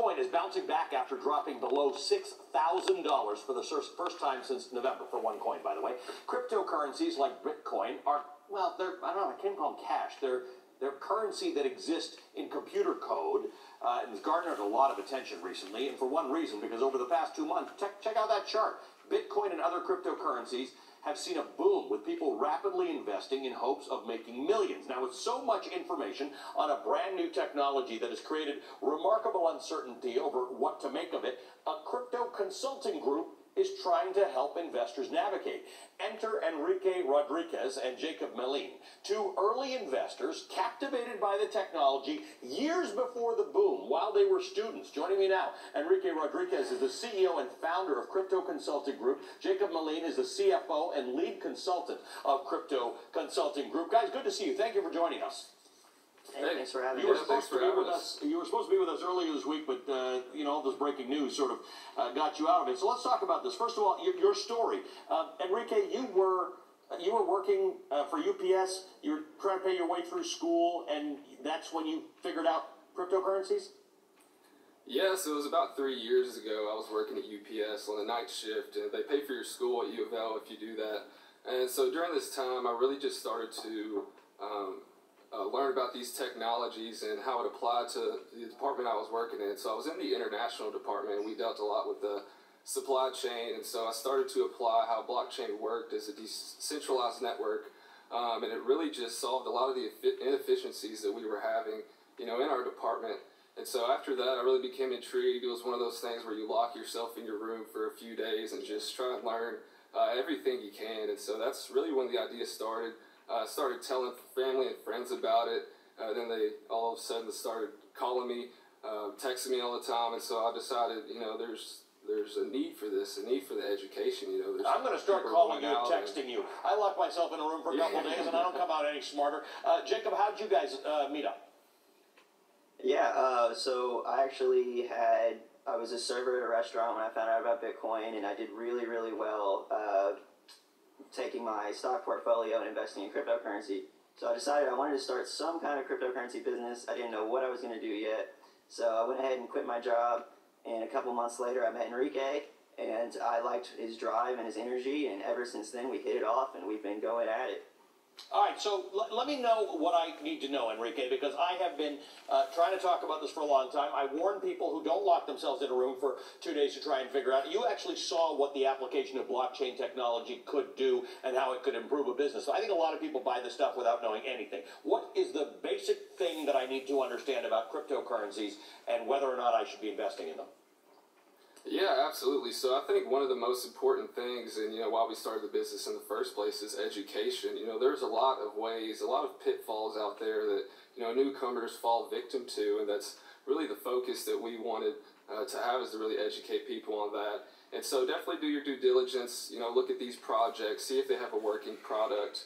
Bitcoin is bouncing back after dropping below $6,000 for the first time since November, for one coin, by the way. Cryptocurrencies like Bitcoin are, well, I don't know, I can't call them cash. They're currency that exists in computer code and has garnered a lot of attention recently, and for one reason, because over the past 2 months, check out that chart. Bitcoin and other cryptocurrencies have seen a boom, with people rapidly investing in hopes of making millions. Now, with so much information on a brand new technology that has created remarkable uncertainty over what to make of it, a crypto consulting group is trying to help investors navigate. Enter Enrique Rodriguez and Jacob Melin, two early investors captivated by the technology years before the boom while they were students. Joining me now, Enrique Rodriguez is the CEO and founder of Crypto Consulting Group. Jacob Melin is the CFO and lead consultant of Crypto Consulting Group. Guys, good to see you. Thank you for joining us. Hey, thanks for having us. You were supposed to be with us earlier this week, but all this breaking news sort of got you out of it. So let's talk about this. First of all, your story, Enrique. You were working for UPS. You were trying to pay your way through school, and that's when you figured out cryptocurrencies. Yeah, so it was about 3 years ago. I was working at UPS on the night shift, and they pay for your school at U of L if you do that. And so during this time, I really just started to learn about these technologies and how it applied to the department I was working in. So I was in the international department, and we dealt a lot with the supply chain, and so I started to apply how blockchain worked as a decentralized network, and it really just solved a lot of the inefficiencies that we were having, in our department. And so after that, I really became intrigued. It was one of those things where you lock yourself in your room for a few days and just try and learn everything you can. And so that's really when the idea started. I started telling family and friends about it. Then they all of a sudden started calling me, texting me all the time. And so I decided, there's a need for this, a need for the education. I'm going to start calling you and texting you. I lock myself in a room for a couple of days and I don't come out any smarter. Jacob, how did you guys meet up? Yeah, so I was a server at a restaurant when I found out about Bitcoin, and I did really, really well taking my stock portfolio and investing in cryptocurrency. So I decided I wanted to start some kind of cryptocurrency business. I didn't know what I was going to do yet. So I went ahead and quit my job, and a couple months later I met Enrique, and I liked his drive and his energy, and ever since then we hit it off, and we've been going at it. All right, so let me know what I need to know, Enrique, because I have been trying to talk about this for a long time. I warn people who don't lock themselves in a room for 2 days to try and figure out. You actually saw what the application of blockchain technology could do and how it could improve a business. So I think a lot of people buy this stuff without knowing anything. What is the basic thing that I need to understand about cryptocurrencies and whether or not I should be investing in them? Yeah, absolutely. So I think one of the most important things, and why we started the business in the first place, is education. There's a lot of ways, a lot of pitfalls out there that newcomers fall victim to, and that's really the focus that we wanted to have, is to really educate people on that. And so definitely do your due diligence. Look at these projects, see if they have a working product.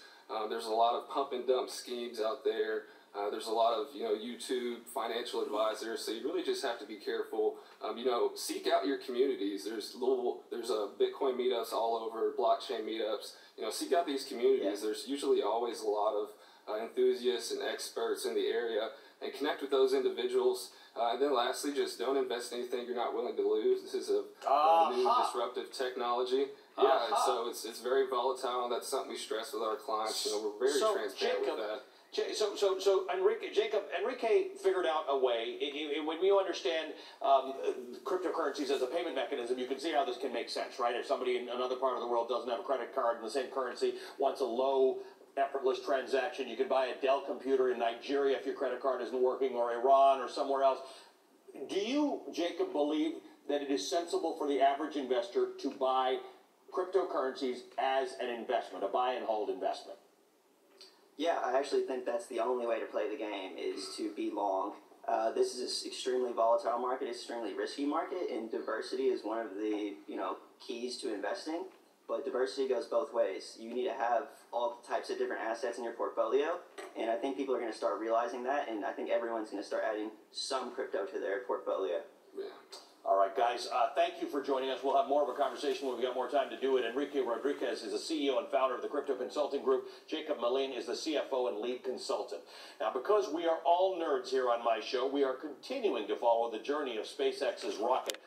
There's a lot of pump and dump schemes out there. There's a lot of YouTube financial advisors, so you really just have to be careful. Seek out your communities. There's Bitcoin meetups all over, blockchain meetups. Seek out these communities. Yeah. There's usually always a lot of enthusiasts and experts in the area, and connect with those individuals. And then lastly, just don't invest in anything you're not willing to lose. This is a new disruptive technology. Yeah, and so it's very volatile, and that's something we stress with our clients. We're very transparent with that. So Enrique figured out a way. When you understand cryptocurrencies as a payment mechanism, you can see how this can make sense, right? If somebody in another part of the world doesn't have a credit card in the same currency, wants a low, effortless transaction, you can buy a Dell computer in Nigeria if your credit card isn't working, or Iran, or somewhere else. Do you, Jacob, believe that it is sensible for the average investor to buy cryptocurrencies as an investment, a buy and hold investment? Yeah, I actually think that's the only way to play the game, is to be long. This is an extremely volatile market, extremely risky market, and diversity is one of the keys to investing. But diversity goes both ways. You need to have all types of different assets in your portfolio, and I think people are going to start realizing that, and I think everyone's going to start adding some crypto to their portfolio. Yeah. All right, guys, thank you for joining us. We'll have more of a conversation when we got more time to do it. Enrique Rodriguez is the CEO and founder of the Crypto Consulting Group. Jacob Melin is the CFO and lead consultant. Now, because we are all nerds here on my show, we are continuing to follow the journey of SpaceX's rocket